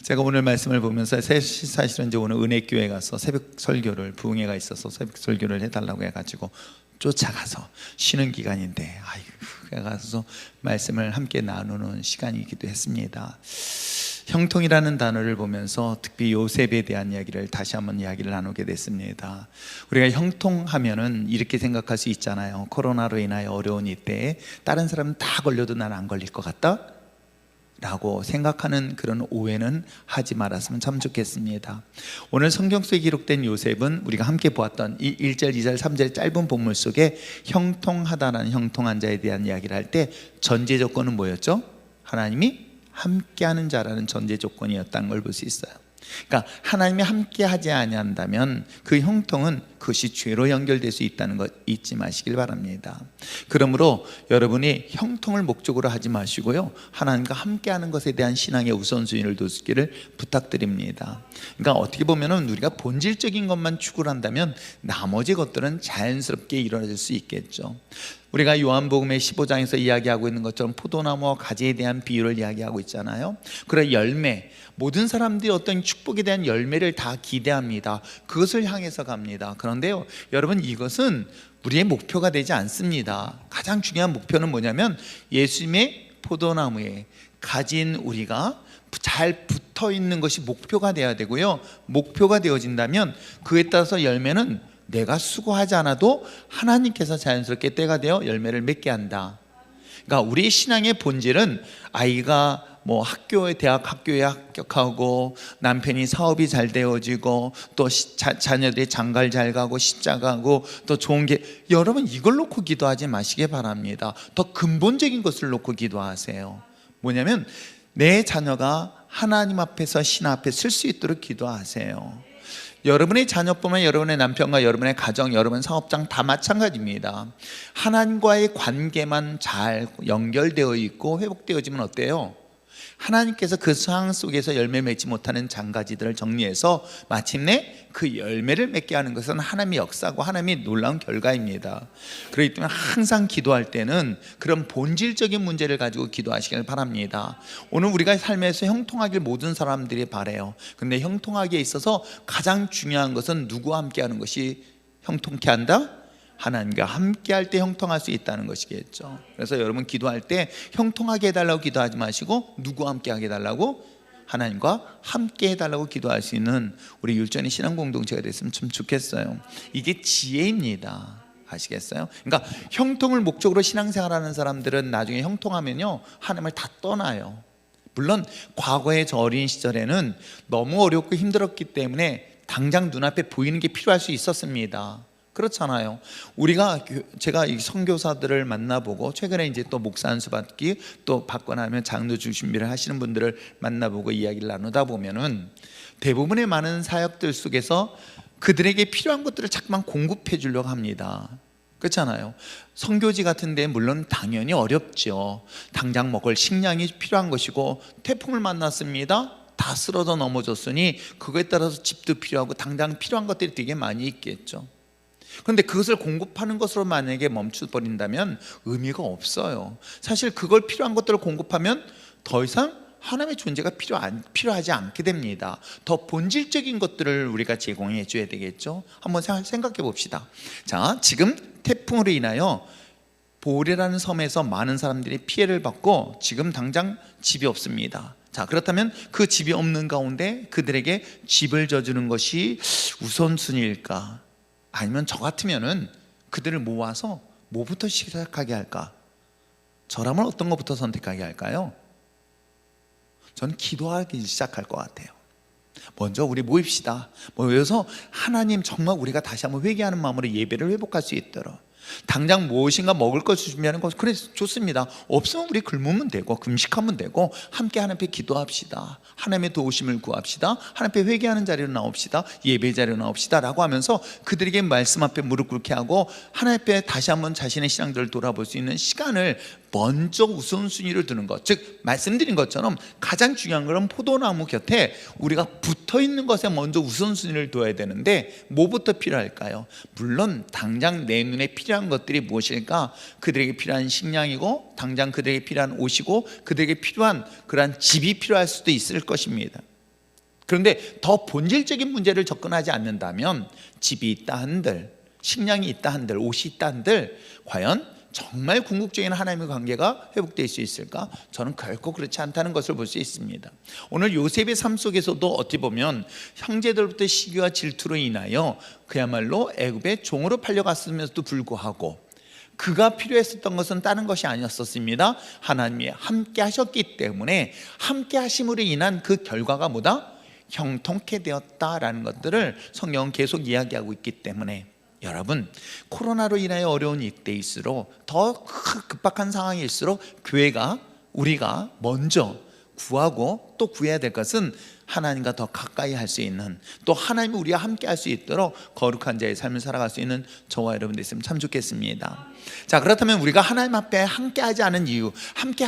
제가 오늘 말씀을 보면서 사실은 이제 오늘 은혜교회 가서 새벽 설교를, 부흥회가 있어서 새벽 설교를 해달라고 해가지고 쫓아가서 쉬는 기간인데 가서 말씀을 함께 나누는 시간이기도 했습니다. 형통이라는 단어를 보면서 특히 요셉에 대한 이야기를 다시 한번 이야기를 나누게 됐습니다. 우리가 형통하면은 이렇게 생각할 수 있잖아요. 코로나로 인하여 어려운 이때에 다른 사람은 다 걸려도 난 안 걸릴 것 같다? 라고 생각하는 그런 오해는 하지 말았으면 참 좋겠습니다. 오늘 성경 속에 기록된 요셉은 우리가 함께 보았던 이 1절, 2절, 3절 짧은 본문 속에 형통하다라는 형통한 자에 대한 이야기를 할 때 전제 조건은 뭐였죠? 하나님이 함께하는 자라는 전제 조건이었다는 걸 볼 수 있어요. 그러니까 하나님이 함께하지 아니한다면 그 형통은 그것이 죄로 연결될 수 있다는 것 잊지 마시길 바랍니다. 그러므로 여러분이 형통을 목적으로 하지 마시고요, 하나님과 함께하는 것에 대한 신앙의 우선순위를 두시기를 부탁드립니다. 그러니까 어떻게 보면 우리가 본질적인 것만 추구를 한다면 나머지 것들은 자연스럽게 이루어질 수 있겠죠. 우리가 요한복음의 15장에서 이야기하고 있는 것처럼 포도나무와 가지에 대한 비유를 이야기하고 있잖아요. 그래, 열매, 모든 사람들이 어떤 축복에 대한 열매를 다 기대합니다. 그것을 향해서 갑니다. 그런데요, 여러분, 이것은 우리의 목표가 되지 않습니다. 가장 중요한 목표는 뭐냐면 예수님의 포도나무에 가진 우리가 잘 붙어 있는 것이 목표가 되어야 되고요, 목표가 되어진다면 그에 따라서 열매는 내가 수고하지 않아도 하나님께서 자연스럽게 때가 되어 열매를 맺게 한다. 그러니까 우리의 신앙의 본질은 아이가 학교에, 대학 학교에 합격하고 남편이 사업이 잘 되어지고 또 자녀들이 장가를 잘 가고 십자가 가고 또 좋은 게, 여러분 이걸 놓고 기도하지 마시기 바랍니다. 더 근본적인 것을 놓고 기도하세요. 뭐냐면 내 자녀가 하나님 앞에서 신 앞에 설 수 있도록 기도하세요. 여러분의 자녀뿐만 여러분의 남편과 여러분의 가정, 여러분 사업장 다 마찬가지입니다. 하나님과의 관계만 잘 연결되어 있고 회복되어지면 어때요? 하나님께서 그 상황 속에서 열매 맺지 못하는 장가지들을 정리해서 마침내 그 열매를 맺게 하는 것은 하나님의 역사고 하나님의 놀라운 결과입니다. 그렇기 때문에 항상 기도할 때는 그런 본질적인 문제를 가지고 기도하시길 바랍니다. 오늘 우리가 삶에서 형통하길 모든 사람들이 바라요. 근데 형통하기에 있어서 가장 중요한 것은 누구와 함께 하는 것이 형통케 한다? 하나님과 함께 할 때 형통할 수 있다는 것이겠죠. 그래서 여러분 기도할 때 형통하게 해달라고 기도하지 마시고 누구와 함께 하게 해달라고? 하나님과 함께 해달라고 기도할 수 있는 우리 율전의 신앙 공동체가 됐으면 참 좋겠어요. 이게 지혜입니다. 아시겠어요? 그러니까 형통을 목적으로 신앙생활하는 사람들은 나중에 형통하면요, 하나님을 다 떠나요. 물론 과거의 저 어린 시절에는 너무 어렵고 힘들었기 때문에 당장 눈앞에 보이는 게 필요할 수 있었습니다. 그렇잖아요. 제가 이 선교사들을 만나보고 최근에 이제 또 목사 안수 받기 또 받고 나면 장로주 준비를 하시는 분들을 만나보고 이야기를 나누다 보면은 대부분의 많은 사역들 속에서 그들에게 필요한 것들을 자꾸만 공급해 주려고 합니다. 그렇잖아요. 선교지 같은 데 물론 당연히 어렵죠. 당장 먹을 식량이 필요한 것이고 태풍을 만났습니다. 다 쓰러져 넘어졌으니 그거에 따라서 집도 필요하고 당장 필요한 것들이 되게 많이 있겠죠. 그런데 그것을 공급하는 것으로 만약에 멈춰버린다면 의미가 없어요. 사실 그걸 필요한 것들을 공급하면 더 이상 하나님의 존재가 필요하지 않게 됩니다. 더 본질적인 것들을 우리가 제공해 줘야 되겠죠. 한번 생각해 봅시다. 자, 지금 태풍으로 인하여 보홀이라는 섬에서 많은 사람들이 피해를 받고 지금 당장 집이 없습니다. 자, 그렇다면 그 집이 없는 가운데 그들에게 집을 져주는 것이 우선순위일까? 아니면 저 같으면은 그들을 모아서 뭐부터 시작하게 할까? 저라면 어떤 것부터 선택하게 할까요? 저는 기도하기 시작할 것 같아요. 먼저 우리 모입시다. 모여서 하나님, 정말 우리가 다시 한번 회개하는 마음으로 예배를 회복할 수 있도록, 당장 무엇인가 먹을 것을 준비하는 것, 그래 좋습니다. 없으면 우리 굶으면 되고 금식하면 되고 함께 하나님 앞에 기도합시다. 하나님의 도우심을 구합시다. 하나님 앞에 회개하는 자리로 나옵시다. 예배 자리로 나옵시다 라고 하면서 그들에게 말씀 앞에 무릎 꿇게 하고 하나님 앞에 다시 한번 자신의 신앙들을 돌아볼 수 있는 시간을 먼저 우선순위를 두는 것, 즉 말씀드린 것처럼 가장 중요한 것은 포도나무 곁에 우리가 붙어있는 것에 먼저 우선순위를 둬야 되는데 뭐부터 필요할까요? 물론 당장 내 눈에 필요한 것들이 무엇일까? 그들에게 필요한 식량이고 당장 그들에게 필요한 옷이고 그들에게 필요한 그러한 집이 필요할 수도 있을 것입니다. 그런데 더 본질적인 문제를 접근하지 않는다면 집이 있다 한들, 식량이 있다 한들, 옷이 있다 한들 과연 정말 궁극적인 하나님의 관계가 회복될 수 있을까? 저는 결코 그렇지 않다는 것을 볼 수 있습니다. 오늘 요셉의 삶 속에서도 어찌 보면 형제들부터 시기와 질투로 인하여 그야말로 애굽의 종으로 팔려갔음에도 불구하고 그가 필요했었던 것은 다른 것이 아니었습니다. 하나님이 함께 하셨기 때문에 함께 하심으로 인한 그 결과가 뭐다? 형통케 되었다라는 것들을 성경은 계속 이야기하고 있기 때문에 여러분, 코로나로 인하여 어려운 이때일수록 더 급박한 상황일수록 교회가, 우리가 먼저 구하고 또 구해야 될 것은 하나님과 더 가까이 할 수 있는, 또 하나님이 우리와 함께 할 수 있도록 거룩한 자의 삶을 살아갈 수 있는 저와 여러분 됐으면 참 좋겠습니다. 자, 그렇다면 우리가 하나님 앞에 함께 하지 않은 이유, 함께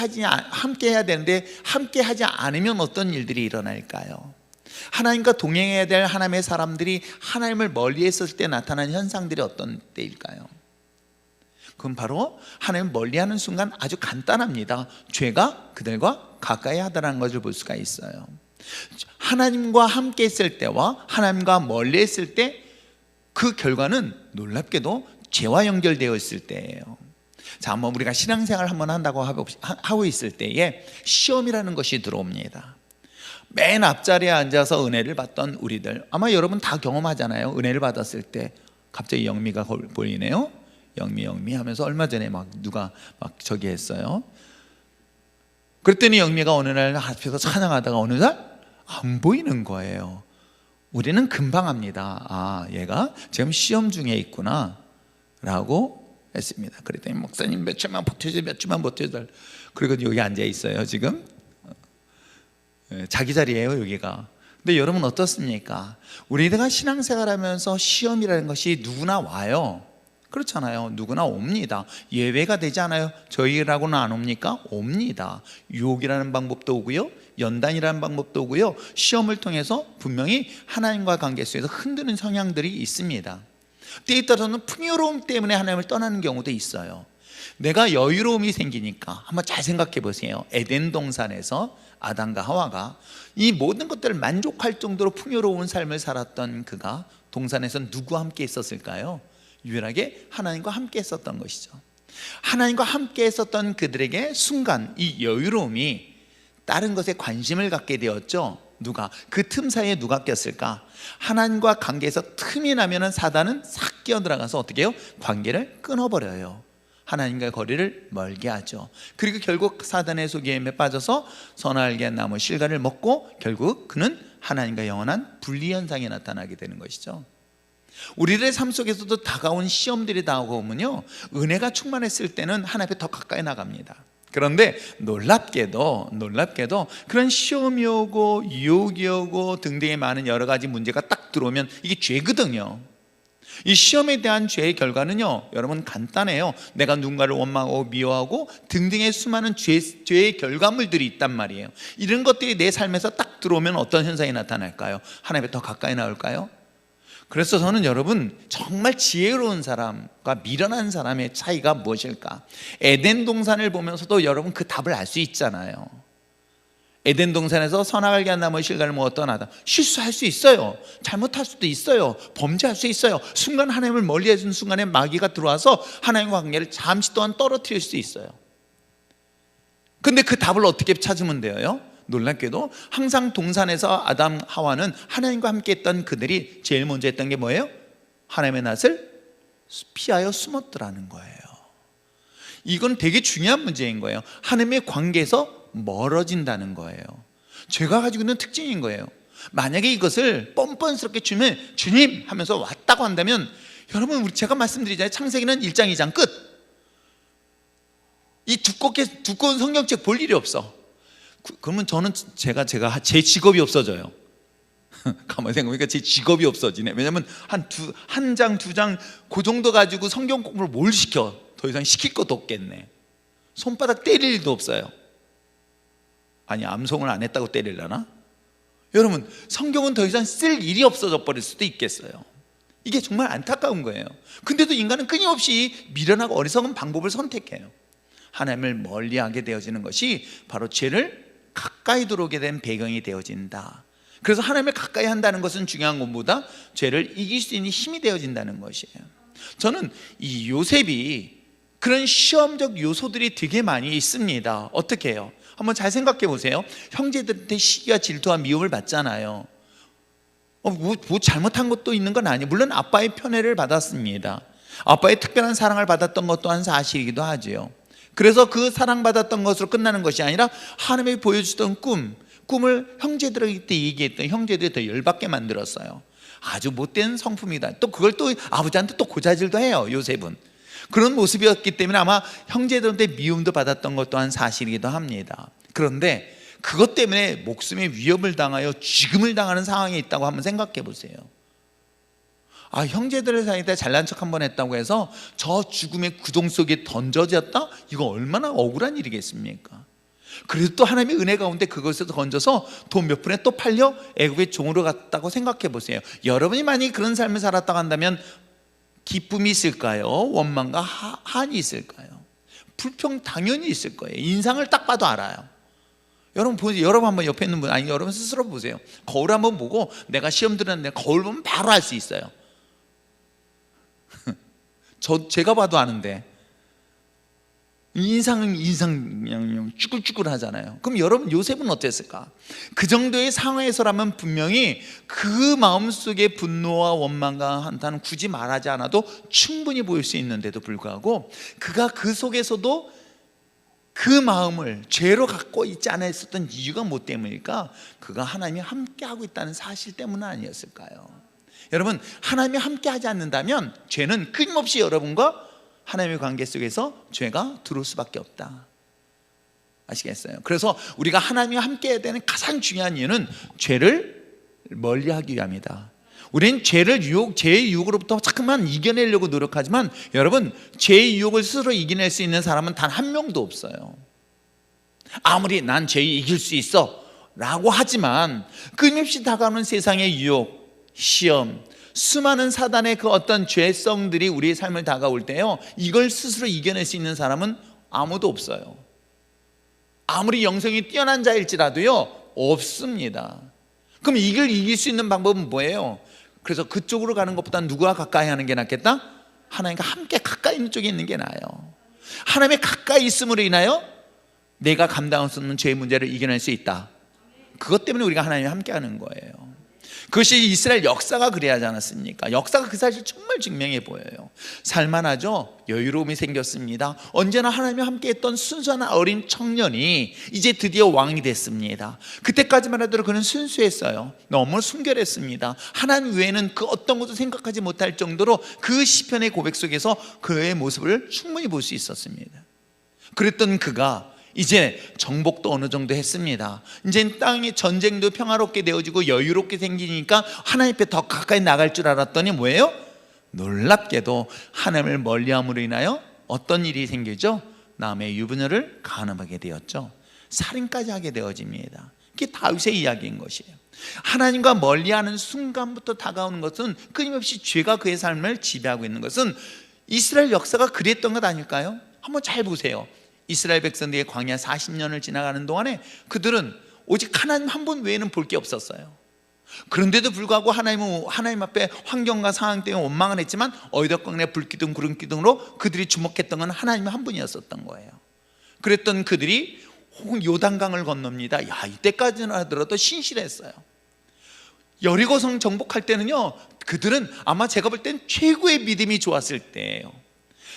해야 되는데 함께 하지 않으면 어떤 일들이 일어날까요? 하나님과 동행해야 될 하나님의 사람들이 하나님을 멀리했을 때 나타나는 현상들이 어떤 때일까요? 그건 바로 하나님을 멀리하는 순간 아주 간단합니다. 죄가 그들과 가까이 하다라는 것을 볼 수가 있어요. 하나님과 함께 했을 때와 하나님과 멀리 했을 때 그 결과는 놀랍게도 죄와 연결되어 있을 때예요. 자, 한번 우리가 신앙생활을 한번 한다고 하고 있을 때에 시험이라는 것이 들어옵니다. 맨 앞자리에 앉아서 은혜를 받던 우리들, 아마 여러분 다 경험하잖아요. 은혜를 받았을 때 갑자기 영미가 보이네요. 영미 하면서 얼마 전에 막 누가 막 저기 했어요. 그랬더니 영미가 어느 날 앞에서 찬양하다가 어느 날 안 보이는 거예요. 우리는 금방 합니다. 아, 얘가 지금 시험 중에 있구나 라고 했습니다. 그랬더니 목사님 몇 주만 버텨줘. 그리고 여기 앉아 있어요 지금. 자기 자리예요 여기가. 근데 여러분 어떻습니까? 우리가 신앙생활하면서 시험이라는 것이 누구나 와요. 그렇잖아요. 누구나 옵니다. 예외가 되지 않아요? 저희라고는 안 옵니까? 옵니다. 유혹이라는 방법도 오고요, 연단이라는 방법도 오고요, 시험을 통해서 분명히 하나님과 관계 속에서 흔드는 성향들이 있습니다. 때에 따라서는 풍요로움 때문에 하나님을 떠나는 경우도 있어요. 내가 여유로움이 생기니까 한번 잘 생각해 보세요. 에덴 동산에서 아담과 하와가 이 모든 것들을 만족할 정도로 풍요로운 삶을 살았던 그가 동산에서 누구와 함께 있었을까요? 유일하게 하나님과 함께 했었던 것이죠. 하나님과 함께 했었던 그들에게 순간 이 여유로움이 다른 것에 관심을 갖게 되었죠. 누가? 그 틈 사이에 누가 꼈을까? 하나님과 관계에서 틈이 나면은 사단은 싹 끼어들어가서 어떻게 해요? 관계를 끊어버려요. 하나님과의 거리를 멀게 하죠. 그리고 결국 사단의 속임에 빠져서 선악을 한 나무 실과를 먹고 결국 그는 하나님과 영원한 분리 현상이 나타나게 되는 것이죠. 우리들의 삶 속에서도 다가온 시험들이 다가오면요, 은혜가 충만했을 때는 하나님 앞에 더 가까이 나갑니다. 그런데 놀랍게도 그런 시험이 오고 유혹이 오고 등등의 많은 여러 가지 문제가 딱 들어오면 이게 죄거든요. 이 시험에 대한 죄의 결과는요, 여러분 간단해요. 내가 누군가를 원망하고 미워하고 등등의 수많은 죄의 결과물들이 있단 말이에요. 이런 것들이 내 삶에서 딱 들어오면 어떤 현상이 나타날까요? 하나님께 더 가까이 나올까요? 그래서 저는 여러분, 정말 지혜로운 사람과 미련한 사람의 차이가 무엇일까? 에덴 동산을 보면서도 여러분 그 답을 알 수 있잖아요. 에덴 동산에서 선악을 한 나무의 실과를 먹었던 아담, 실수할 수 있어요. 잘못할 수도 있어요. 범죄할 수 있어요. 순간 하나님을 멀리해준 순간에 마귀가 들어와서 하나님과 관계를 잠시 동안 떨어뜨릴 수 있어요. 근데 그 답을 어떻게 찾으면 돼요? 놀랍게도 항상 동산에서 아담 하와는 하나님과 함께 했던 그들이 제일 먼저 했던 게 뭐예요? 하나님의 낯을 피하여 숨었더라는 거예요. 이건 되게 중요한 문제인 거예요. 하나님의 관계에서 멀어진다는 거예요. 죄가 가지고 있는 특징인 거예요. 만약에 이것을 뻔뻔스럽게 주님 하면서 왔다고 한다면, 여러분 제가 말씀드리잖아요. 창세기는 1장 2장 끝. 이 두꺼운 성경책 볼 일이 없어. 그러면 저는 제 직업이 없어져요. 가만히 생각해보니까 제 직업이 없어지네. 왜냐하면 한 장, 두 장 그 정도 가지고 성경 공부를 뭘 시켜? 더 이상 시킬 것도 없겠네. 손바닥 때릴 일도 없어요. 아니, 암송을 안 했다고 때리려나? 여러분, 성경은 더 이상 쓸 일이 없어져 버릴 수도 있겠어요. 이게 정말 안타까운 거예요. 근데도 인간은 끊임없이 미련하고 어리석은 방법을 선택해요. 하나님을 멀리하게 되어지는 것이 바로 죄를 가까이 들어오게 된 배경이 되어진다. 그래서 하나님을 가까이 한다는 것은 중요한 것보다 죄를 이길 수 있는 힘이 되어진다는 것이에요. 저는 이 요셉이 그런 시험적 요소들이 되게 많이 있습니다. 어떻게 해요? 한번 잘 생각해 보세요. 형제들한테 시기와 질투와 미움을 받잖아요. 뭐 잘못한 것도 있는 건 아니에요. 물론 아빠의 편애를 받았습니다. 아빠의 특별한 사랑을 받았던 것 또한 사실이기도 하지요. 그래서 그 사랑받았던 것으로 끝나는 것이 아니라 하나님이 보여주던 꿈을 형제들에게 얘기했던 형제들이 더 열받게 만들었어요. 아주 못된 성품이다. 또 그걸 또 아버지한테 또 고자질도 해요. 요셉은 그런 모습이었기 때문에 아마 형제들한테 미움도 받았던 것 또한 사실이기도 합니다. 그런데 그것 때문에 목숨의 위협을 당하여 죽음을 당하는 상황에 있다고 한번 생각해 보세요. 형제들 사이에 잘난 척 한번 했다고 해서 저 죽음의 구동 속에 던져졌다? 이거 얼마나 억울한 일이겠습니까? 그래도 또 하나님의 은혜 가운데 그것에서 건져서 돈 몇 푼에 또 팔려 애굽의 종으로 갔다고 생각해 보세요. 여러분이 만약에 그런 삶을 살았다고 한다면 기쁨이 있을까요? 원망과 한이 있을까요? 불평 당연히 있을 거예요. 인상을 딱 봐도 알아요. 여러분 보세요. 여러분 한번 옆에 있는 분, 아니 여러분 스스로 보세요. 거울 한번 보고 내가 시험 들었는데 거울 보면 바로 알 수 있어요. 제가 봐도 아는데 인상은 그냥 쭈글쭈글 하잖아요. 그럼 여러분 요셉은 어땠을까? 그 정도의 상황에서라면 분명히 그 마음속에 분노와 원망과 한탄은 굳이 말하지 않아도 충분히 보일 수 있는데도 불구하고 그가 그 속에서도 그 마음을 죄로 갖고 있지 않았었던 이유가 뭐 때문일까? 그가 하나님이 함께하고 있다는 사실 때문은 아니었을까요? 여러분, 하나님이 함께하지 않는다면 죄는 끊임없이 여러분과 하나님의 관계 속에서 죄가 들어올 수밖에 없다. 아시겠어요? 그래서 우리가 하나님과 함께해야 되는 가장 중요한 이유는 죄를 멀리하기 위함이다. 우리는 죄의 유혹으로부터 자꾸만 이겨내려고 노력하지만 여러분, 죄의 유혹을 스스로 이겨낼 수 있는 사람은 단 한 명도 없어요. 아무리 난 죄를 이길 수 있어 라고 하지만 끊임없이 다가오는 세상의 유혹, 시험, 수많은 사단의 그 어떤 죄성들이 우리의 삶을 다가올 때요, 이걸 스스로 이겨낼 수 있는 사람은 아무도 없어요. 아무리 영성이 뛰어난 자일지라도요, 없습니다. 그럼 이걸 이길 수 있는 방법은 뭐예요? 그래서 그쪽으로 가는 것보다 누구와 가까이 하는 게 낫겠다? 하나님과 함께 가까이 있는 쪽에 있는 게 나아요. 하나님의 가까이 있음으로 인하여 내가 감당할 수 없는 죄의 문제를 이겨낼 수 있다. 그것 때문에 우리가 하나님과 함께 하는 거예요. 그것이 이스라엘 역사가 그래야지 않았습니까? 역사가 그 사실 정말 증명해 보여요. 살만하죠? 여유로움이 생겼습니다. 언제나 하나님과 함께했던 순수한 어린 청년이 이제 드디어 왕이 됐습니다. 그때까지만 하더라도 그는 순수했어요. 너무 순결했습니다. 하나님 외에는 그 어떤 것도 생각하지 못할 정도로 그 시편의 고백 속에서 그의 모습을 충분히 볼 수 있었습니다. 그랬던 그가 이제 정복도 어느 정도 했습니다. 이제 땅의 전쟁도 평화롭게 되어지고 여유롭게 생기니까 하나님 앞에 더 가까이 나갈 줄 알았더니 뭐예요? 놀랍게도 하나님을 멀리함으로 인하여 어떤 일이 생기죠? 남의 유부녀를 간음하게 되었죠. 살인까지 하게 되어집니다. 이게 다윗의 이야기인 것이에요. 하나님과 멀리하는 순간부터 다가오는 것은 끊임없이 죄가 그의 삶을 지배하고 있는 것은 이스라엘 역사가 그랬던 것 아닐까요? 한번 잘 보세요. 이스라엘 백성들의 광야 40년을 지나가는 동안에 그들은 오직 하나님 한 분 외에는 볼 게 없었어요. 그런데도 불구하고 하나님 앞에 환경과 상황 때문에 원망을 했지만 어이덕강의 불기둥 구름기둥으로 그들이 주목했던 건 하나님 한 분이었었던 거예요. 그랬던 그들이 요단강을 건넙니다. 이때까지는 하더라도 신실했어요. 여리고성 정복할 때는요, 그들은 아마 제가 볼 땐 최고의 믿음이 좋았을 때예요.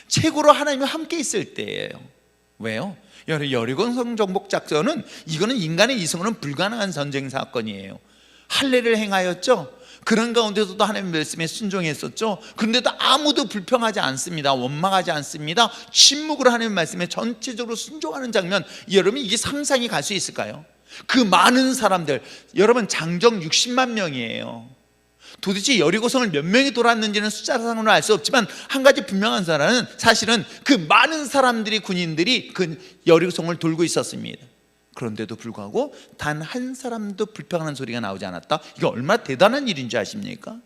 최고로 하나님이 함께 있을 때예요. 왜요? 여리고성 정복 작전은 이거는 인간의 이성으로는 불가능한 전쟁 사건이에요. 할례를 행하였죠. 그런 가운데서도 하나님의 말씀에 순종했었죠. 그런데도 아무도 불평하지 않습니다. 원망하지 않습니다. 침묵으로 하나님의 말씀에 전체적으로 순종하는 장면, 여러분 이게 상상이 갈 수 있을까요? 그 많은 사람들, 여러분 장정 60만 명이에요. 도대체 여리고성을 몇 명이 돌았는지는 숫자상으로 알 수 없지만 한 가지 분명한 사실은 그 많은 사람들이, 군인들이 그 여리고성을 돌고 있었습니다. 그런데도 불구하고 단 한 사람도 불평하는 소리가 나오지 않았다. 이거 얼마나 대단한 일인지 아십니까?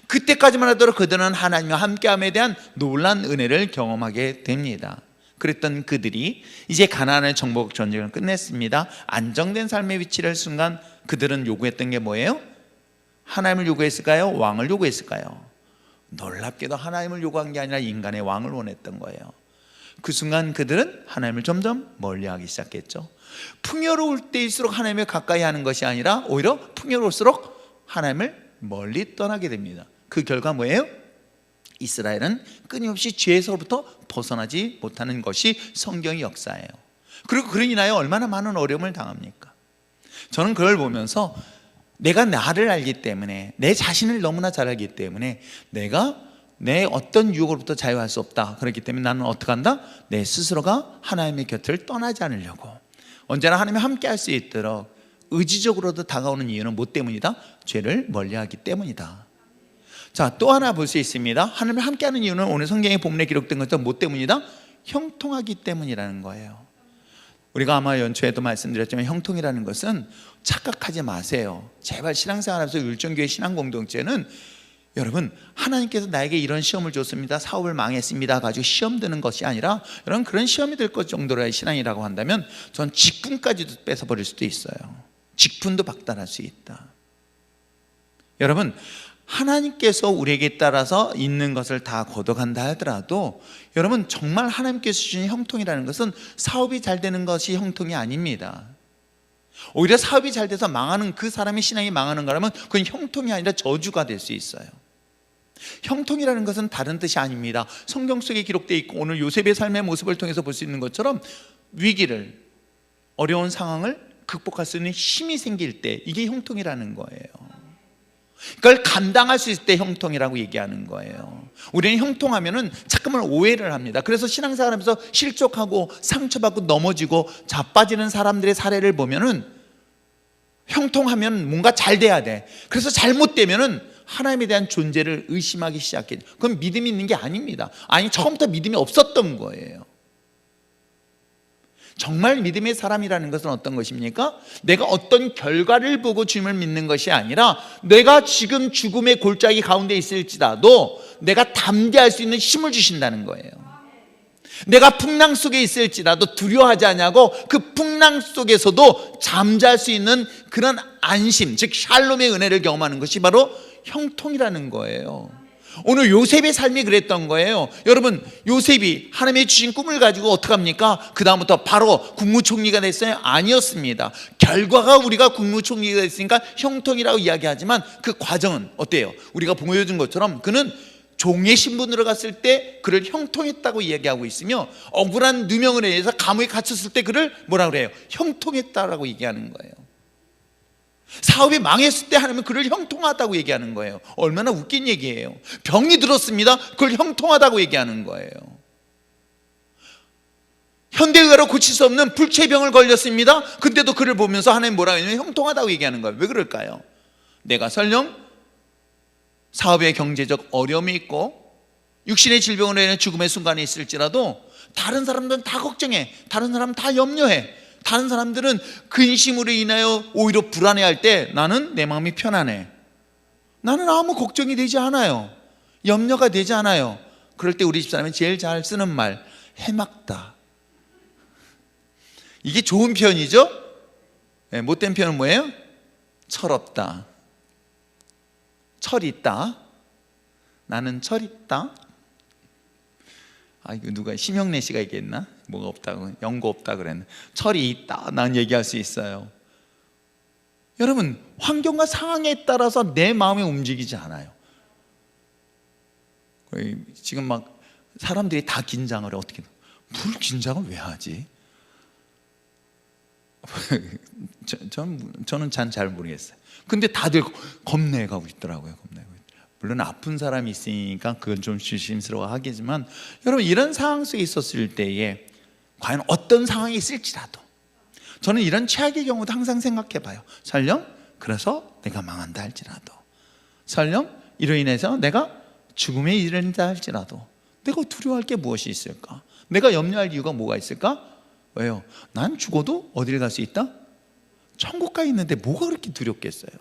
그때까지만 하더라도 그들은 하나님과 함께함에 대한 놀라운 은혜를 경험하게 됩니다. 그랬던 그들이 이제 가나안의 정복 전쟁을 끝냈습니다. 안정된 삶의 위치를 순간 그들은 요구했던 게 뭐예요? 하나님을 요구했을까요? 왕을 요구했을까요? 놀랍게도 하나님을 요구한 게 아니라 인간의 왕을 원했던 거예요. 그 순간 그들은 하나님을 점점 멀리하기 시작했죠. 풍요로울 때일수록 하나님을 가까이 하는 것이 아니라 오히려 풍요로울수록 하나님을 멀리 떠나게 됩니다. 그 결과 뭐예요? 이스라엘은 끊임없이 죄에서부터 벗어나지 못하는 것이 성경의 역사예요. 그리고 그로 인하여 얼마나 많은 어려움을 당합니까? 저는 그걸 보면서 내가 나를 알기 때문에, 내 자신을 너무나 잘 알기 때문에 내가 내 어떤 유혹으로부터 자유할 수 없다. 그렇기 때문에 나는 어떻게 한다? 내 스스로가 하나님의 곁을 떠나지 않으려고 언제나 하나님이 함께 할 수 있도록 의지적으로도 다가오는 이유는 뭐 때문이다? 죄를 멀리하기 때문이다. 자, 또 하나 볼 수 있습니다. 하나님을 함께하는 이유는 오늘 성경의 본문에 기록된 것처럼 뭐 때문이다? 형통하기 때문이라는 거예요. 우리가 아마 연초에도 말씀드렸지만 형통이라는 것은 착각하지 마세요. 제발 신앙생활하면서 율정교회 신앙공동체는 여러분, 하나님께서 나에게 이런 시험을 줬습니다, 사업을 망했습니다 가지고 시험 드는 것이 아니라, 여러분 그런 시험이 될 것 정도로의 신앙이라고 한다면 전 직분까지도 뺏어버릴 수도 있어요. 직분도 박탈할 수 있다. 여러분, 하나님께서 우리에게 따라서 있는 것을 다 거둬간다 하더라도 여러분, 정말 하나님께서 주신 형통이라는 것은 사업이 잘 되는 것이 형통이 아닙니다. 오히려 사업이 잘 돼서 망하는, 그 사람의 신앙이 망하는 거라면 그건 형통이 아니라 저주가 될 수 있어요. 형통이라는 것은 다른 뜻이 아닙니다. 성경 속에 기록되어 있고 오늘 요셉의 삶의 모습을 통해서 볼 수 있는 것처럼 위기를, 어려운 상황을 극복할 수 있는 힘이 생길 때, 이게 형통이라는 거예요. 그걸 감당할 수 있을 때 형통이라고 얘기하는 거예요. 우리는 형통하면은 잠깐만 오해를 합니다. 그래서 신앙생활하면서 실족하고 상처받고 넘어지고 자빠지는 사람들의 사례를 보면은 형통하면 뭔가 잘 돼야 돼. 그래서 잘못되면은 하나님에 대한 존재를 의심하기 시작해. 그건 믿음이 있는 게 아닙니다. 아니, 처음부터 믿음이 없었던 거예요. 정말 믿음의 사람이라는 것은 어떤 것입니까? 내가 어떤 결과를 보고 주님을 믿는 것이 아니라 내가 지금 죽음의 골짜기 가운데 있을지라도 내가 담대할 수 있는 힘을 주신다는 거예요. 내가 풍랑 속에 있을지라도 두려워하지 않냐고, 그 풍랑 속에서도 잠잘 수 있는 그런 안심, 즉 샬롬의 은혜를 경험하는 것이 바로 형통이라는 거예요. 오늘 요셉의 삶이 그랬던 거예요. 여러분, 요셉이 하나님의 주신 꿈을 가지고 어떡합니까? 그 다음부터 바로 국무총리가 됐어요? 아니었습니다. 결과가 우리가 국무총리가 됐으니까 형통이라고 이야기하지만 그 과정은 어때요? 우리가 보여준 것처럼 그는 종의 신분으로 갔을 때 그를 형통했다고 이야기하고 있으며, 억울한 누명을 해서 감옥에 갇혔을 때 그를 뭐라 그래요? 형통했다라고 얘기하는 거예요. 사업이 망했을 때 하나님은 그를 형통하다고 얘기하는 거예요. 얼마나 웃긴 얘기예요. 병이 들었습니다. 그걸 형통하다고 얘기하는 거예요. 현대의학으로 고칠 수 없는 불치병을 걸렸습니다. 근데도 그를 보면서 하나님 뭐라고 했냐면 형통하다고 얘기하는 거예요. 왜 그럴까요? 내가 설령 사업의 경제적 어려움이 있고 육신의 질병으로 인해 죽음의 순간에 있을지라도 다른 사람들은 다 걱정해, 다른 사람은 다 염려해, 다른 사람들은 근심으로 인하여 오히려 불안해할 때 나는 내 마음이 편안해. 나는 아무 걱정이 되지 않아요. 염려가 되지 않아요. 그럴 때 우리 집사람이 제일 잘 쓰는 말, 해맑다. 이게 좋은 표현이죠? 네, 못된 표현은 뭐예요? 철없다. 철 있다. 나는 철 있다. 아, 이거 누가 심형래 씨가 얘기했나? 뭐가 없다고, 연고 없다 그랬는데 철이 있다, 난 얘기할 수 있어요. 여러분, 환경과 상황에 따라서 내 마음이 움직이지 않아요. 지금 막 사람들이 다 긴장을 해. 어떻게, 뭘 긴장을 왜 하지? 저는 잘 모르겠어요. 근데 다들 겁내가고 있더라고요. 물론 아픈 사람이 있으니까 그건 좀 조심스러워 하겠지만, 여러분, 이런 상황 속에 있었을 때에 과연 어떤 상황이 있을지라도 저는 이런 최악의 경우도 항상 생각해 봐요. 설령 그래서 내가 망한다 할지라도, 설령 이로 인해서 내가 죽음에 이른다 할지라도 내가 두려워할 게 무엇이 있을까? 내가 염려할 이유가 뭐가 있을까? 왜요? 난 죽어도 어디를 갈 수 있다? 천국 가 있는데 뭐가 그렇게 두렵겠어요?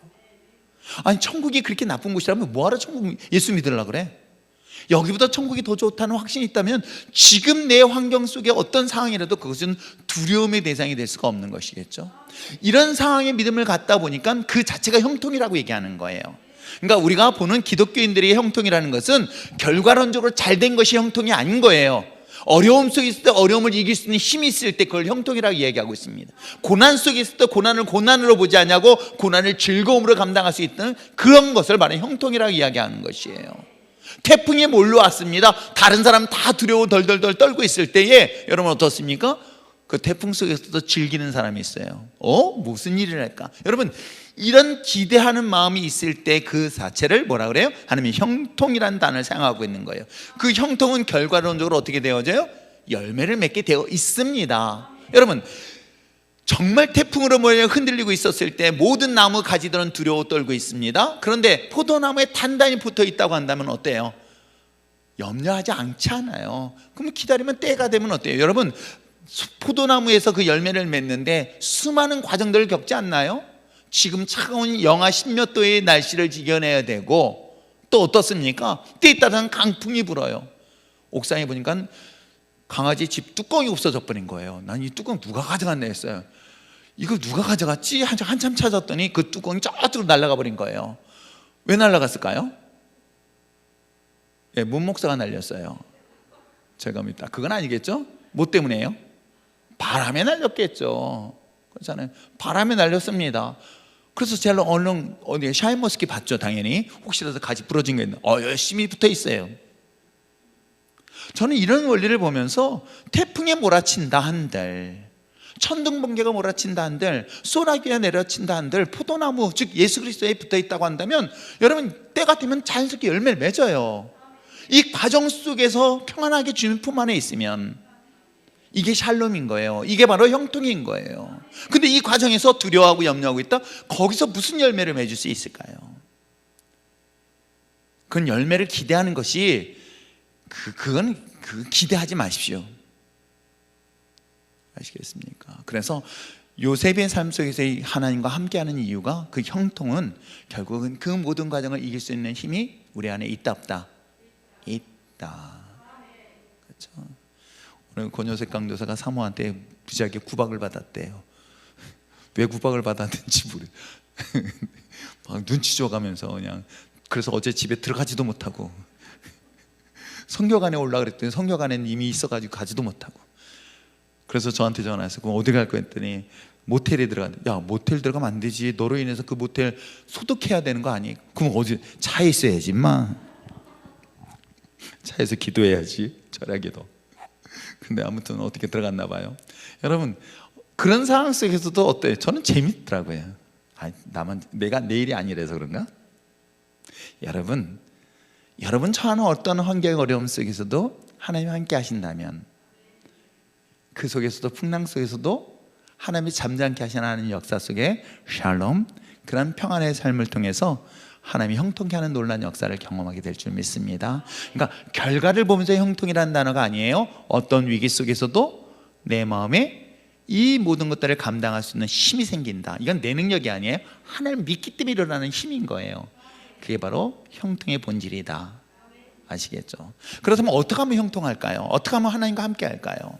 아니, 천국이 그렇게 나쁜 곳이라면 뭐하러 천국 예수 믿으려고 그래? 여기보다 천국이 더 좋다는 확신이 있다면 지금 내 환경 속에 어떤 상황이라도 그것은 두려움의 대상이 될 수가 없는 것이겠죠. 이런 상황에 믿음을 갖다 보니까 그 자체가 형통이라고 얘기하는 거예요. 그러니까 우리가 보는 기독교인들의 형통이라는 것은 결과론적으로 잘된 것이 형통이 아닌 거예요. 어려움 속에 있을 때 어려움을 이길 수 있는 힘이 있을 때 그걸 형통이라고 이야기하고 있습니다. 고난 속에 있을 때 고난을 고난으로 보지 않냐고 고난을 즐거움으로 감당할 수 있는 그런 것을 말하는 형통이라고 이야기하는 것이에요. 태풍이 몰려왔습니다. 다른 사람 다 두려워 덜덜덜 떨고 있을 때에 여러분 어떻습니까? 그 태풍 속에서도 즐기는 사람이 있어요. 무슨 일이랄까? 여러분 이런 기대하는 마음이 있을 때 그 자체를 뭐라 그래요? 하나님이 형통이라는 단어를 사용하고 있는 거예요. 그 형통은 결과론적으로 어떻게 되어져요? 열매를 맺게 되어 있습니다. 여러분 정말 태풍으로 흔들리고 있었을 때 모든 나무 가지들은 두려워 떨고 있습니다. 그런데 포도나무에 단단히 붙어 있다고 한다면 어때요? 염려하지 않지 않아요. 그럼 기다리면 때가 되면 어때요? 여러분 포도나무에서 그 열매를 맺는데 수많은 과정들을 겪지 않나요? 지금 차가운 영하 10몇 도의 날씨를 이겨내야 되고 또 어떻습니까? 때에 따라서는 강풍이 불어요. 옥상에 보니까 강아지 집 뚜껑이 없어져 버린 거예요. 난 이 뚜껑 누가 가져갔나 했어요. 이거 누가 가져갔지? 한참 찾았더니 그 뚜껑이 저쪽으로 날아가 버린 거예요. 왜 날아갔을까요? 문 목사가 날렸어요. 제가 믿다. 그건 아니겠죠? 뭐 때문에요? 바람에 날렸겠죠. 그렇잖아요. 바람에 날렸습니다. 그래서 제가 얼른 어디에 샤인머스켓 봤죠. 당연히 혹시라도 가지 부러진 게 있나 열심히 붙어 있어요. 저는 이런 원리를 보면서 태풍에 몰아친다 한들, 천둥번개가 몰아친다 한들, 소나기가 내려친다 한들 포도나무 즉 예수 그리스도에 붙어 있다고 한다면 여러분 때가 되면 자연스럽게 열매를 맺어요. 이 과정 속에서 평안하게 주님 품 안에 있으면 이게 샬롬인 거예요. 이게 바로 형통인 거예요. 근데 이 과정에서 두려워하고 염려하고 있다? 거기서 무슨 열매를 맺을 수 있을까요? 그건 열매를 기대하는 것이 그건 기대하지 마십시오. 아시겠습니까? 그래서 요셉의 삶 속에서 하나님과 함께하는 이유가 그 형통은 결국은 그 모든 과정을 이길 수 있는 힘이 우리 안에 있다 없다? 있다. 그렇죠? 오늘 권요셉 강도사가 사모한테 무지하게 구박을 받았대요. 왜 구박을 받았는지 막 눈치 줘가면서 그냥 그래서 어제 집에 들어가지도 못하고 성교관에 올라 그랬더니 성교관에는 이미 있어가지고 가지도 못하고 그래서 저한테 전화해서 그럼 어디 갈 거 했더니 모텔에 들어간대. 야 모텔 들어가면 안 되지. 너로 인해서 그 모텔 소독해야 되는 거 아니? 그럼 어디 차에 있어야지 임마. 차에서 기도해야지 절약에도. 근데 아무튼 어떻게 들어갔나 봐요. 여러분 그런 상황 속에서도 어때요? 저는 재밌더라고요. 내가 내일이 아니라서 그런가? 여러분 처하는 어떤 환경 어려움 속에서도 하나님이 함께 하신다면 그 속에서도 풍랑 속에서도 하나님이 잠잠케 하시는 하나님 역사 속에 샬롬 그런 평안의 삶을 통해서 하나님이 형통케 하는 놀라운 역사를 경험하게 될 줄 믿습니다. 그러니까 결과를 보면서 형통이라는 단어가 아니에요. 어떤 위기 속에서도 내 마음에 이 모든 것들을 감당할 수 있는 힘이 생긴다. 이건 내 능력이 아니에요. 하나님을 믿기 때문에 일어나는 힘인 거예요. 그게 바로 형통의 본질이다. 아시겠죠? 그렇다면 어떻게 하면 형통할까요? 어떻게 하면 하나님과 함께 할까요?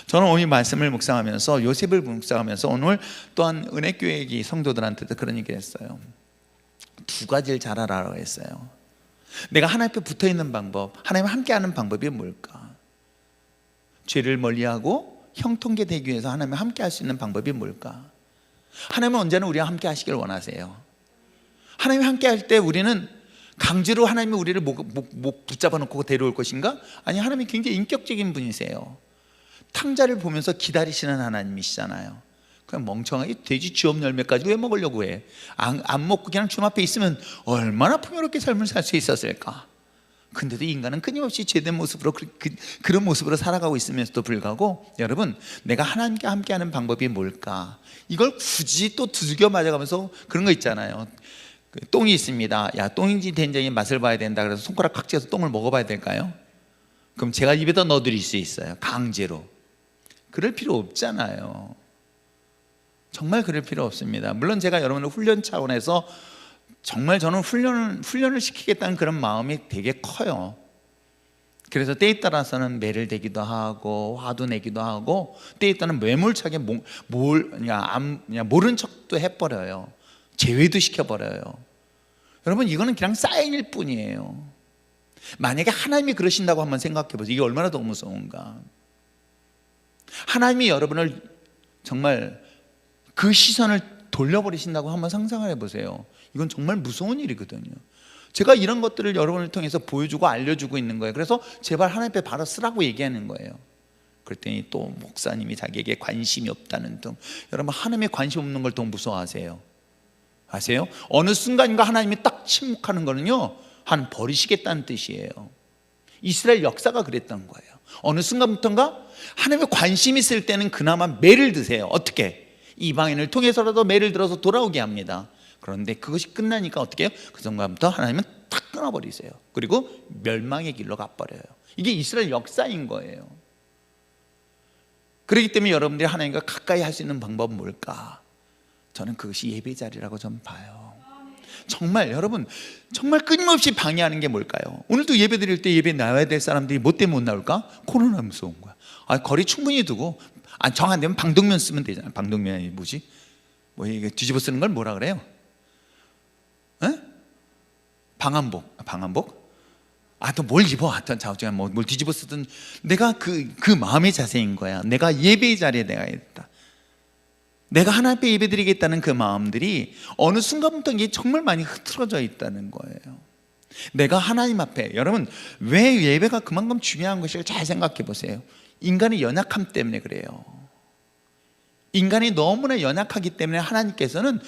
저는 오늘 말씀을 묵상하면서 요셉을 묵상하면서 오늘 또한 은혜교회 성도들한테도 그런 얘기를 했어요. 두 가지를 잘 알아라고 했어요. 내가 하나님 앞에 붙어있는 방법, 하나님과 함께하는 방법이 뭘까? 죄를 멀리하고 형통케 되기 위해서 하나님과 함께할 수 있는 방법이 뭘까? 하나님은 언제나 우리와 함께 하시길 원하세요. 하나님과 함께할 때 우리는 강제로 하나님이 우리를 목 붙잡아 놓고 데려올 것인가? 아니, 하나님이 굉장히 인격적인 분이세요. 탕자를 보면서 기다리시는 하나님이시잖아요. 그냥 멍청하게 돼지 쥐업 열매까지 왜 먹으려고 해? 안 먹고 그냥 주님 앞에 있으면 얼마나 풍요롭게 삶을 살 수 있었을까? 근데도 인간은 끊임없이 죄된 모습으로 그런 모습으로 살아가고 있으면서도 불구하고 여러분, 내가 하나님과 함께하는 방법이 뭘까? 이걸 굳이 또 두들겨 맞아가면서 그런 거 있잖아요. 똥이 있습니다. 야, 똥인지 된장인지 맛을 봐야 된다. 그래서 손가락 칵 쥐어서 똥을 먹어봐야 될까요? 그럼 제가 입에다 넣어드릴 수 있어요. 강제로. 그럴 필요 없잖아요. 정말 그럴 필요 없습니다. 물론 제가 여러분을 훈련 차원에서 정말 저는 훈련을 시키겠다는 그런 마음이 되게 커요. 그래서 때에 따라서는 매를 대기도 하고 화도 내기도 하고 때에 따라서는 매몰차게 그냥 모른 척도 해버려요. 제외도 시켜버려요. 여러분, 이거는 그냥 사인일 뿐이에요. 만약에 하나님이 그러신다고 한번 생각해 보세요. 이게 얼마나 더 무서운가. 하나님이 여러분을 정말 그 시선을 돌려버리신다고 한번 상상을 해보세요. 이건 정말 무서운 일이거든요. 제가 이런 것들을 여러분을 통해서 보여주고 알려주고 있는 거예요. 그래서 제발 하나님 앞에 바로 쓰라고 얘기하는 거예요. 그랬더니 또 목사님이 자기에게 관심이 없다는 등, 여러분, 하나님의 관심 없는 걸 더 무서워하세요. 아세요? 어느 순간인가 하나님이 딱 침묵하는 거는요, 한 버리시겠다는 뜻이에요. 이스라엘 역사가 그랬던 거예요. 어느 순간부터인가 하나님의 관심이 있을 때는 그나마 매를 드세요. 어떻게? 이방인을 통해서라도 매를 들어서 돌아오게 합니다. 그런데 그것이 끝나니까 어떻게 해요? 그 순간부터 하나님은 탁 끊어버리세요. 그리고 멸망의 길로 가버려요. 이게 이스라엘 역사인 거예요. 그렇기 때문에 여러분들이 하나님과 가까이 할 수 있는 방법은 뭘까? 저는 그것이 예배 자리라고 좀 봐요. 정말 여러분, 정말 끊임없이 방해하는 게 뭘까요? 오늘도 예배 드릴 때 예배 나와야 될 사람들이 뭐 때문에 못 나올까? 코로나 무서운 거야. 거리 충분히 두고, 정 안 되면 방독면 쓰면 되잖아요. 방독면이 뭐지? 뭐 이게 뒤집어 쓰는 걸 뭐라 그래요? 에? 방한복? 또 뭘 입어? 하여튼 자우지간 뭘 뒤집어 쓰든, 내가 그 마음의 자세인 거야. 내가 예배의 자리에 내가 있다. 내가 하나님 앞에 예배드리겠다는 그 마음들이 어느 순간부터 이게 정말 많이 흐트러져 있다는 거예요. 내가 하나님 앞에, 여러분, 왜 예배가 그만큼 중요한 것일까 잘 생각해 보세요. 인간의 연약함 때문에 그래요. 인간이 너무나 연약하기 때문에 하나님께서는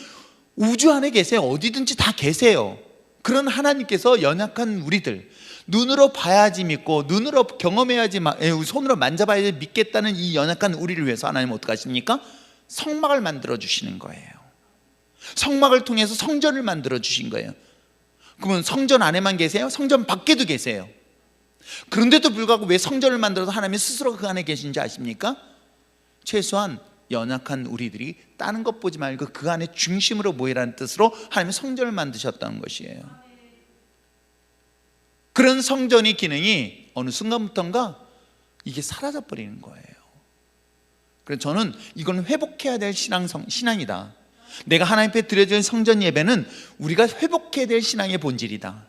우주 안에 계세요. 어디든지 다 계세요. 그런 하나님께서 연약한 우리들, 눈으로 봐야지 믿고 눈으로 경험해야지, 손으로 만져봐야지 믿겠다는 이 연약한 우리를 위해서 하나님은 어떻게 하십니까? 성막을 만들어 주시는 거예요. 성막을 통해서 성전을 만들어 주신 거예요. 그러면 성전 안에만 계세요? 성전 밖에도 계세요. 그런데도 불구하고 왜 성전을 만들어서 하나님이 스스로 그 안에 계신지 아십니까? 최소한 연약한 우리들이 다른 것 보지 말고 그 안에 중심으로 모이라는 뜻으로 하나님이 성전을 만드셨다는 것이에요. 그런 성전의 기능이 어느 순간부터인가 이게 사라져 버리는 거예요. 그래서 저는 이건 회복해야 될 신앙이다. 내가 하나님 앞에 드려질 성전 예배는 우리가 회복해야 될 신앙의 본질이다.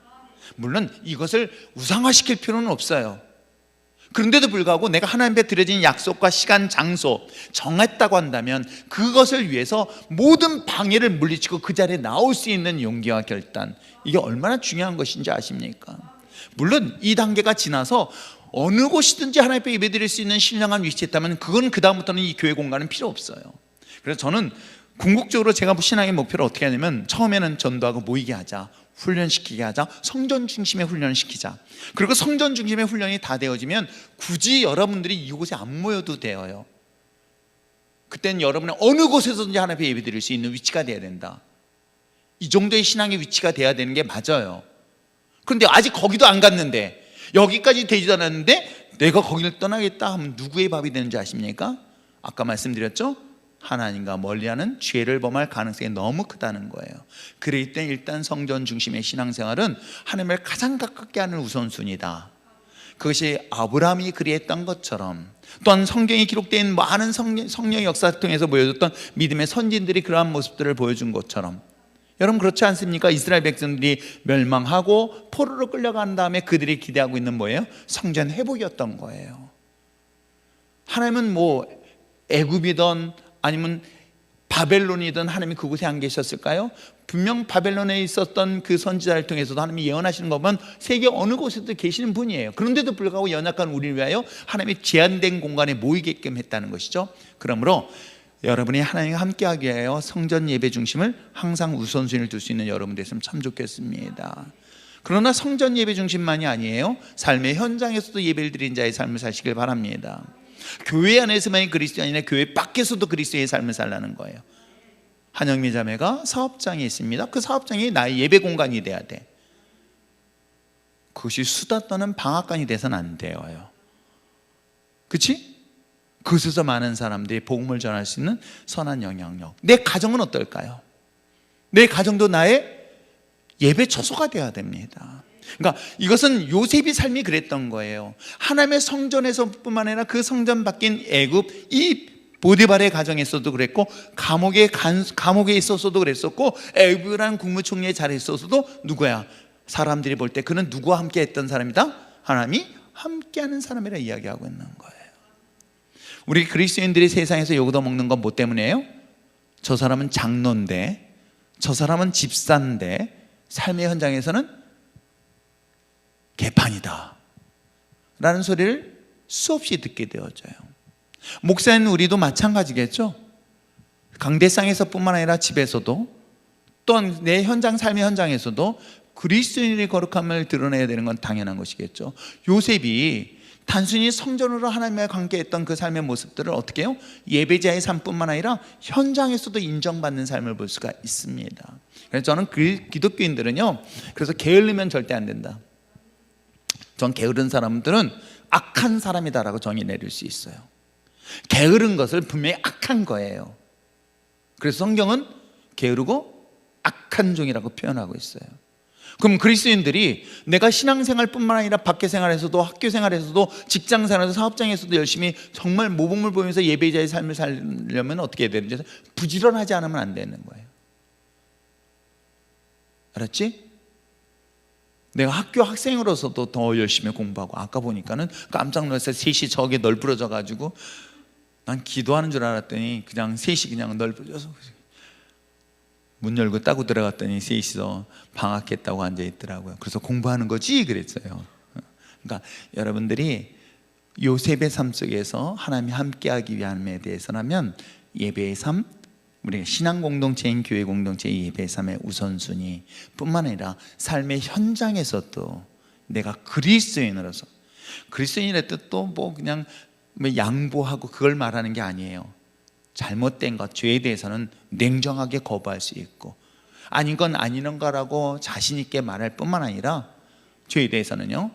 물론 이것을 우상화시킬 필요는 없어요. 그런데도 불구하고 내가 하나님 앞에 드려진 약속과 시간, 장소 정했다고 한다면 그것을 위해서 모든 방해를 물리치고 그 자리에 나올 수 있는 용기와 결단, 이게 얼마나 중요한 것인지 아십니까? 물론 이 단계가 지나서 어느 곳이든지 하나님 앞에 예배드릴 수 있는 신령한 위치에 있다면 그건 그 다음부터는 이 교회 공간은 필요 없어요. 그래서 저는 궁극적으로 제가 신앙의 목표를 어떻게 하냐면, 처음에는 전도하고 모이게 하자, 훈련시키게 하자, 성전 중심의 훈련을 시키자. 그리고 성전 중심의 훈련이 다 되어지면 굳이 여러분들이 이곳에 안 모여도 돼요. 그때는 여러분은 어느 곳에서든지 하나님 앞에 예배드릴 수 있는 위치가 돼야 된다. 이 정도의 신앙의 위치가 돼야 되는 게 맞아요. 그런데 아직 거기도 안 갔는데, 여기까지 되지도 않았는데 내가 거기를 떠나겠다 하면 누구의 밥이 되는지 아십니까? 아까 말씀드렸죠? 하나님과 멀리하는 죄를 범할 가능성이 너무 크다는 거예요. 그럴 때 일단 성전 중심의 신앙생활은 하나님을 가장 가깝게 하는 우선순위다. 그것이 아브라함이 그리했던 것처럼, 또한 성경에 기록된 많은 성령의 역사를 통해서 보여줬던 믿음의 선진들이 그러한 모습들을 보여준 것처럼, 여러분 그렇지 않습니까? 이스라엘 백성들이 멸망하고 포로로 끌려간 다음에 그들이 기대하고 있는 뭐예요? 성전 회복이었던 거예요. 하나님은 뭐 애굽이든 아니면 바벨론이든 하나님이 그곳에 안 계셨을까요? 분명 바벨론에 있었던 그 선지자를 통해서도 하나님이 예언하시는 거 보면 세계 어느 곳에도 계시는 분이에요. 그런데도 불구하고 연약한 우리를 위하여 하나님이 제한된 공간에 모이게끔 했다는 것이죠. 그러므로 여러분이 하나님과 함께하기 위하여 성전 예배 중심을 항상 우선순위를 둘 수 있는 여러분 됐으면 참 좋겠습니다. 그러나 성전 예배 중심만이 아니에요. 삶의 현장에서도 예배를 드린 자의 삶을 사시길 바랍니다. 교회 안에서만이 그리스도인이 아니라 교회 밖에서도 그리스도의 삶을 살라는 거예요. 한영미 자매가 사업장에 있습니다. 그 사업장이 나의 예배 공간이 돼야 돼. 그것이 수다 떠는 방앗간이 돼서는 안 돼요. 그렇지? 그곳에서 많은 사람들이 복음을 전할 수 있는 선한 영향력. 내 가정은 어떨까요? 내 가정도 나의 예배 처소가 되어야 됩니다. 그러니까 이것은 요셉의 삶이 그랬던 거예요. 하나님의 성전에서뿐만 아니라 그 성전 밖인 애굽, 이 보디발의 가정에서도 그랬고, 감옥에 있었어도 그랬었고, 애굽이라는 국무총리의 자리에 있었어도 누구야? 사람들이 볼 때 그는 누구와 함께 했던 사람이다? 하나님이 함께하는 사람이라 이야기하고 있는 거예요. 우리 그리스도인들이 세상에서 욕 얻어먹는 건 뭐 때문이에요? 저 사람은 장로인데, 저 사람은 집사인데, 삶의 현장에서는 개판이다 라는 소리를 수없이 듣게 되어져요. 목사인 우리도 마찬가지겠죠. 강대상에서 뿐만 아니라 집에서도, 또한 내 현장, 삶의 현장에서도 그리스도인의 거룩함을 드러내야 되는 건 당연한 것이겠죠. 요셉이 단순히 성전으로 하나님과 관계했던 그 삶의 모습들을 어떻게 해요? 예배자의 삶뿐만 아니라 현장에서도 인정받는 삶을 볼 수가 있습니다. 그래서 저는 기독교인들은요, 그래서 게을르면 절대 안 된다. 전 게으른 사람들은 악한 사람이다라고 정의 내릴 수 있어요. 게으른 것을 분명히 악한 거예요. 그래서 성경은 게으르고 악한 종이라고 표현하고 있어요. 그럼 그리스도인들이 내가 신앙생활뿐만 아니라 밖에 생활에서도, 학교 생활에서도, 직장 생활에서, 사업장에서도 열심히 정말 모범을 보이면서 예배자의 삶을 살려면 어떻게 해야 되는지, 부지런하지 않으면 안 되는 거예요. 알았지? 내가 학교 학생으로서도 더 열심히 공부하고, 아까 보니까는 깜짝 놀라서 셋이 저게 널브러져 가지고 난 기도하는 줄 알았더니 그냥 셋이 그냥 널브러져서 문 열고 따고 들어갔더니 셋이서 방학했다고 앉아 있더라고요. 그래서 공부하는 거지 그랬어요. 그러니까 여러분들이 요셉의 삶 속에서 하나님이 함께하기 위함에 대해서라면 예배의 삶, 우리가 신앙 공동체인 교회 공동체의 예배의 삶의 우선순위 뿐만 아니라 삶의 현장에서도 내가 그리스도인으로서, 그리스도인의 뜻도 뭐 그냥 양보하고 그걸 말하는 게 아니에요. 잘못된 것, 죄에 대해서는 냉정하게 거부할 수 있고, 아닌 건 아닌 거라고 자신 있게 말할 뿐만 아니라 죄에 대해서는요,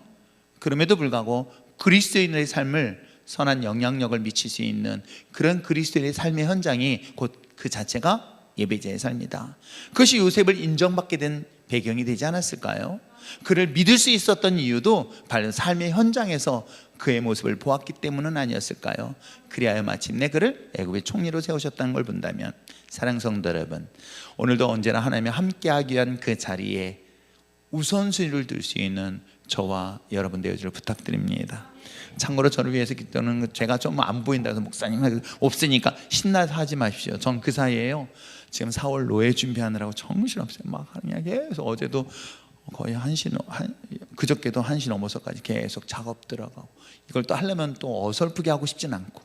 그럼에도 불구하고 그리스도인의 삶을 선한 영향력을 미칠 수 있는 그런 그리스도인의 삶의 현장이 곧 그 자체가 예배자의 삶이다. 그것이 요셉을 인정받게 된 배경이 되지 않았을까요? 그를 믿을 수 있었던 이유도 바로 삶의 현장에서 그의 모습을 보았기 때문은 아니었을까요? 그리하여 마침내 그를 애굽의 총리로 세우셨다는 걸 본다면, 사랑하는 성도 여러분, 오늘도 언제나 하나님이 함께하기 위한 그 자리에 우선순위를 둘 수 있는 저와 여러분 되어주를 부탁드립니다. 참고로 저를 위해서 기도는, 제가 좀 안 보인다 해서 목사님 없으니까 신나서 하지 마십시오. 전 그 사이에요, 지금 4월 노예 준비하느라고 정신없어요. 막 그냥 계속, 어제도 거의 그저께도 1시 넘어서까지 계속 작업 들어가고, 이걸 또 하려면 또 어설프게 하고 싶진 않고,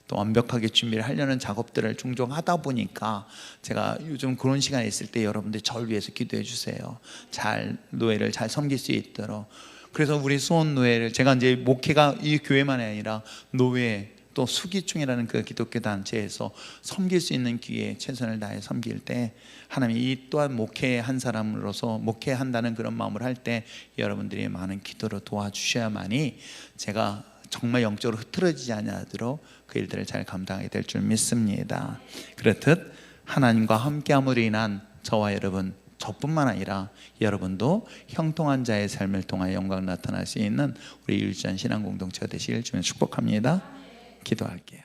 또 완벽하게 준비를 하려는 작업들을 종종 하다 보니까 제가 요즘 그런 시간에 있을 때 여러분들 저를 위해서 기도해 주세요. 잘 노예를 잘 섬길 수 있도록. 그래서 우리 수원 노예를, 제가 이제 목회가 이 교회만이 아니라 노예 또 수기총이라는 그 기독교 단체에서 섬길 수 있는 기회에 최선을 다해 섬길 때, 하나님이 이 또한 목회한 사람으로서 목회한다는 그런 마음을 할 때 여러분들이 많은 기도로 도와주셔야만이 제가 정말 영적으로 흐트러지지 않도록 그 일들을 잘 감당하게 될 줄 믿습니다. 그렇듯 하나님과 함께함으로 인한 저와 여러분, 저뿐만 아니라 여러분도 형통한 자의 삶을 통하여 영광 나타날 수 있는 우리 유일한 신앙 공동체가 되시길 주님 축복합니다. 기도할게요.